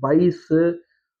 22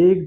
1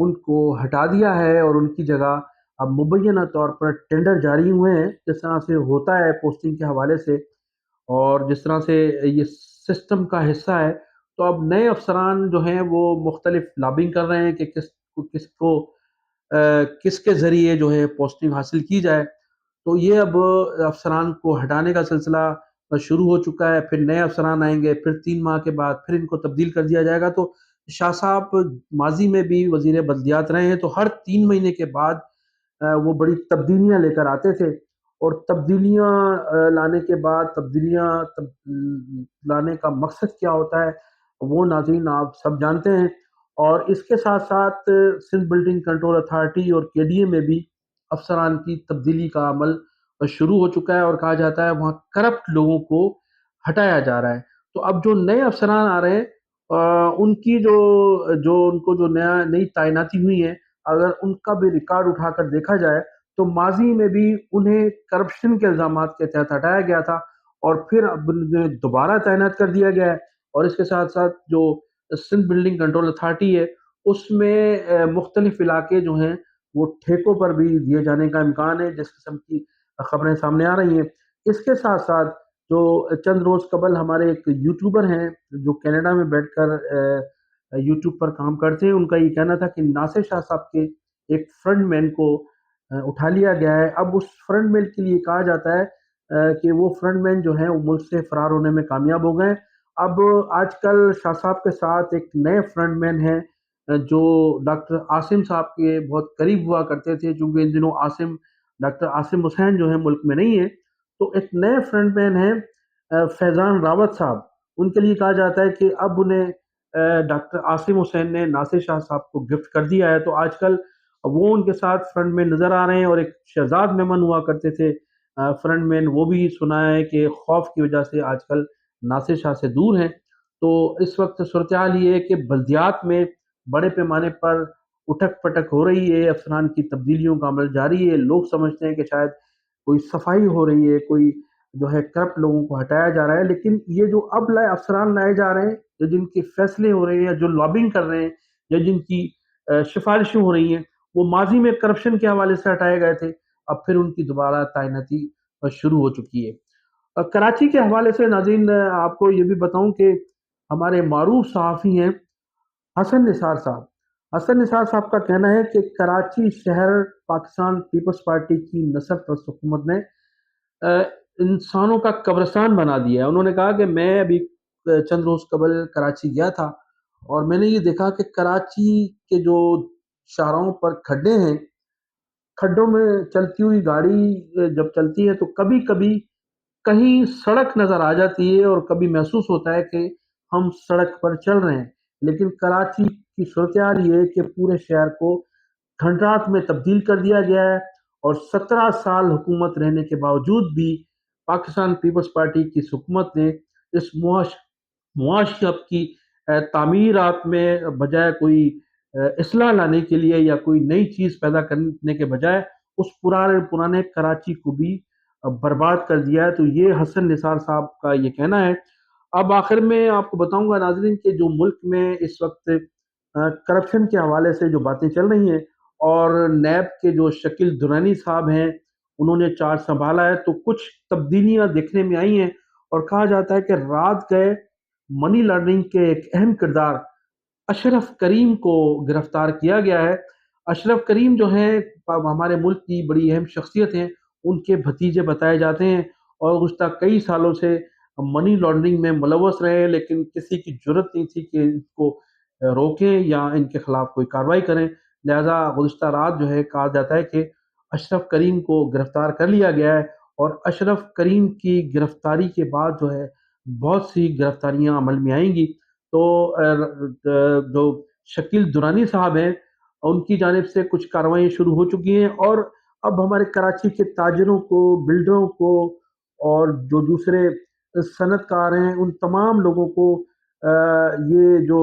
ان کو ہٹا دیا ہے اور ان کی جگہ اب مبینہ طور پر ٹینڈر جاری ہوئے ہیں، جس طرح سے ہوتا ہے پوسٹنگ کے حوالے سے اور جس طرح سے یہ سسٹم کا حصہ ہے۔ تو اب نئے افسران جو ہیں وہ مختلف لابنگ کر رہے ہیں کہ کس کے ذریعے جو ہے پوسٹنگ حاصل کی جائے۔ تو یہ اب افسران کو ہٹانے کا سلسلہ شروع ہو چکا ہے، پھر نئے افسران آئیں گے، پھر 3 ماہ کے بعد پھر ان کو تبدیل کر دیا جائے گا۔ تو شاہ صاحب ماضی میں بھی وزیر بلدیات رہے ہیں، تو ہر 3 مہینے کے بعد وہ بڑی تبدیلیاں لے کر آتے تھے، اور تبدیلیاں لانے کے بعد لانے کا مقصد کیا ہوتا ہے وہ ناظرین آپ سب جانتے ہیں۔ اور اس کے ساتھ ساتھ سندھ بلڈنگ کنٹرول اتھارٹی اور کے ڈی اے میں بھی افسران کی تبدیلی کا عمل شروع ہو چکا ہے، اور کہا جاتا ہے وہاں کرپٹ لوگوں کو ہٹایا جا رہا ہے۔ تو اب جو نئے افسران آ رہے ہیں ان کی ان کو جو نئی تعیناتی ہوئی ہے، اگر ان کا بھی ریکارڈ اٹھا کر دیکھا جائے تو ماضی میں بھی انہیں کرپشن کے الزامات کے تحت ہٹایا گیا تھا، اور پھر اب انہیں دوبارہ تعینات کر دیا گیا ہے۔ اور اس کے ساتھ ساتھ جو سندھ بلڈنگ کنٹرول اتھارٹی ہے اس میں مختلف علاقے جو ہیں وہ ٹھیکوں پر بھی دیے جانے کا امکان ہے، جس قسم کی خبریں سامنے آ رہی ہیں۔ اس کے ساتھ ساتھ جو چند روز قبل ہمارے ایک یوٹیوبر ہیں جو کینیڈا میں بیٹھ کر یوٹیوب پر کام کرتے ہیں، ان کا یہ کہنا تھا کہ ناصر شاہ صاحب کے ایک فرنٹ مین کو اٹھا لیا گیا ہے۔ اب اس فرنٹ مین کے لیے کہا جاتا ہے کہ وہ فرنٹ مین جو ہیں وہ ملک سے فرار ہونے میں کامیاب ہو گئے۔ اب آج کل شاہ صاحب کے ساتھ ایک نئے فرنٹ مین ہیں جو ڈاکٹر عاصم صاحب کے بہت قریب ہوا کرتے تھے، چونکہ ان دنوں ڈاکٹر عاصم حسین جو ہیں ملک میں نہیں ہیں، تو ایک نئے فرنٹ مین ہیں فیضان راوت صاحب۔ ان کے لیے کہا جاتا ہے کہ اب انہیں ڈاکٹر عاصم حسین نے ناصر شاہ صاحب کو گفٹ کر دیا ہے، تو آج کل وہ ان کے ساتھ فرنٹ مین نظر آ رہے ہیں۔ اور ایک شہزاد میمن ہوا کرتے تھے فرنٹ مین، وہ بھی سنا ہے کہ خوف کی وجہ سے آج کل ناصر شاہ سے دور ہیں۔ تو اس وقت صورتحال یہ ہے کہ بلدیات میں بڑے پیمانے پر اٹھک پٹک ہو رہی ہے، افسران کی تبدیلیوں کا عمل جاری ہے۔ لوگ سمجھتے ہیں کہ شاید کوئی صفائی ہو رہی ہے، کوئی جو ہے کرپٹ لوگوں کو ہٹایا جا رہا ہے، لیکن یہ جو اب افسران لائے جا رہے ہیں، یا جن کے فیصلے ہو رہے ہیں، یا جو لابنگ کر رہے ہیں، یا جن کی سفارشیں ہو رہی ہیں، وہ ماضی میں کرپشن کے حوالے سے ہٹائے گئے تھے، اب پھر ان کی دوبارہ تعیناتی شروع ہو چکی ہے۔ کراچی کے حوالے سے ناظرین آپ کو یہ بھی بتاؤں کہ ہمارے معروف صحافی ہیں حسن نثار صاحب۔ حسن نثار صاحب کا کہنا ہے کہ کراچی شہر پاکستان پیپلز پارٹی کی نسل پرست حکومت نے انسانوں کا قبرستان بنا دیا ہے۔ انہوں نے کہا کہ میں ابھی چند روز قبل کراچی گیا تھا، اور میں نے یہ دیکھا کہ کراچی کے جو شاہراہوں پر کھڈے ہیں، کھڈوں میں چلتی ہوئی گاڑی جب چلتی ہے تو کبھی کبھی کہیں سڑک نظر آ جاتی ہے، اور کبھی محسوس ہوتا ہے کہ ہم سڑک پر چل رہے ہیں۔ لیکن کراچی کی صورتحال یہ ہے کہ پورے شہر کو کھنڈرات میں تبدیل کر دیا گیا ہے، اور 17 سال حکومت رہنے کے باوجود بھی پاکستان پیپلز پارٹی کی اس حکومت نے اس معاشرت کی تعمیرات میں بجائے کوئی اصلاح لانے کے لیے یا کوئی نئی چیز پیدا کرنے کے بجائے اس پرانے کراچی کو بھی برباد کر دیا ہے۔ تو یہ حسن نثار صاحب کا یہ کہنا ہے۔ اب آخر میں آپ کو بتاؤں گا ناظرین کہ جو ملک میں اس وقت کرپشن کے حوالے سے جو باتیں چل رہی ہیں، اور نیب کے جو شکیل درانی صاحب ہیں انہوں نے چارج سنبھالا ہے، تو کچھ تبدیلیاں دیکھنے میں آئی ہیں، اور کہا جاتا ہے کہ رات گئے منی لانڈرنگ کے ایک اہم کردار اشرف کریم کو گرفتار کیا گیا ہے۔ اشرف کریم جو ہیں ہمارے ملک کی بڑی اہم شخصیت ہیں، ان کے بھتیجے بتائے جاتے ہیں، اور گزشتہ کئی سالوں سے منی لانڈرنگ میں ملوث رہے ہیں، لیکن کسی کی جرت نہیں تھی کہ ان کو روکیں یا ان کے خلاف کوئی کارروائی کریں۔ لہذا گزشتہ رات جو ہے کہا جاتا ہے کہ اشرف کریم کو گرفتار کر لیا گیا ہے، اور اشرف کریم کی گرفتاری کے بعد جو ہے بہت سی گرفتاریاں عمل میں آئیں گی۔ تو جو شکیل درانی صاحب ہیں ان کی جانب سے کچھ کارروائیاں شروع ہو چکی ہیں، اور اب ہمارے کراچی کے تاجروں کو، بلڈروں کو، اور جو دوسرے صنعت کار ہیں ان تمام لوگوں کو یہ جو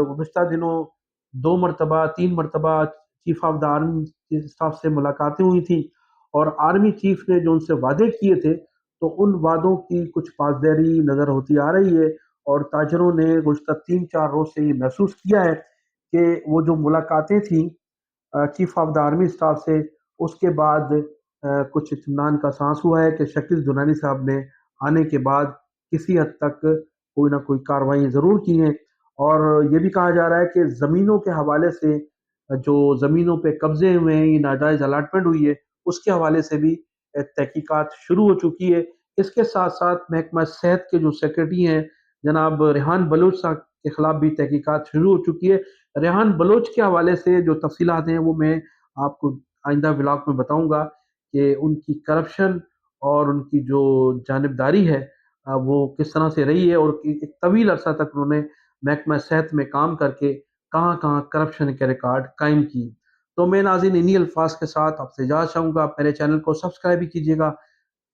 گزشتہ دنوں 2 مرتبہ 3 مرتبہ چیف آف دا آرمی کے اسٹاف سے ملاقاتیں ہوئی تھیں، اور آرمی چیف نے جو ان سے وعدے کیے تھے تو ان وعدوں کی کچھ پاسداری نظر ہوتی آ رہی ہے، اور تاجروں نے گزشتہ 3-4 روز سے یہ محسوس کیا ہے کہ وہ جو ملاقاتیں تھیں chief of the army staff سے، اس کے بعد کچھ اطمینان کا سانس ہوا ہے کہ شکیل درانی صاحب نے آنے کے بعد کسی حد تک کوئی نہ کوئی کارروائیں ضرور کی ہیں، اور یہ بھی کہا جا رہا ہے کہ زمینوں کے حوالے سے جو زمینوں پہ قبضے ہوئے ہیں، یہ ناجائز الاٹمنٹ ہوئی ہے، اس کے حوالے سے بھی تحقیقات شروع ہو چکی ہے۔ اس کے ساتھ ساتھ محکمہ صحت کے جو سیکرٹری ہیں جناب ریحان بلوچ صاحب کے خلاف بھی تحقیقات شروع ہو چکی ہے۔ ریحان بلوچ کے حوالے سے جو تفصیلات ہیں وہ میں آپ کو آئندہ ولاگ میں بتاؤں گا کہ ان کی کرپشن اور ان کی جو جانبداری ہے وہ کس طرح سے رہی ہے، اور ایک طویل عرصہ تک انہوں نے محکمہ صحت میں کام کر کے کہاں کہاں کرپشن کے ریکارڈ قائم کی۔ تو میں ناظرین انہی الفاظ کے ساتھ آپ سے اجازت چاہوں گا، میرے چینل کو سبسکرائب بھی کیجیے گا،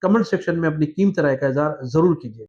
کمنٹ سیکشن میں اپنی قیمتی رائے کا اظہار ضرور کیجیے۔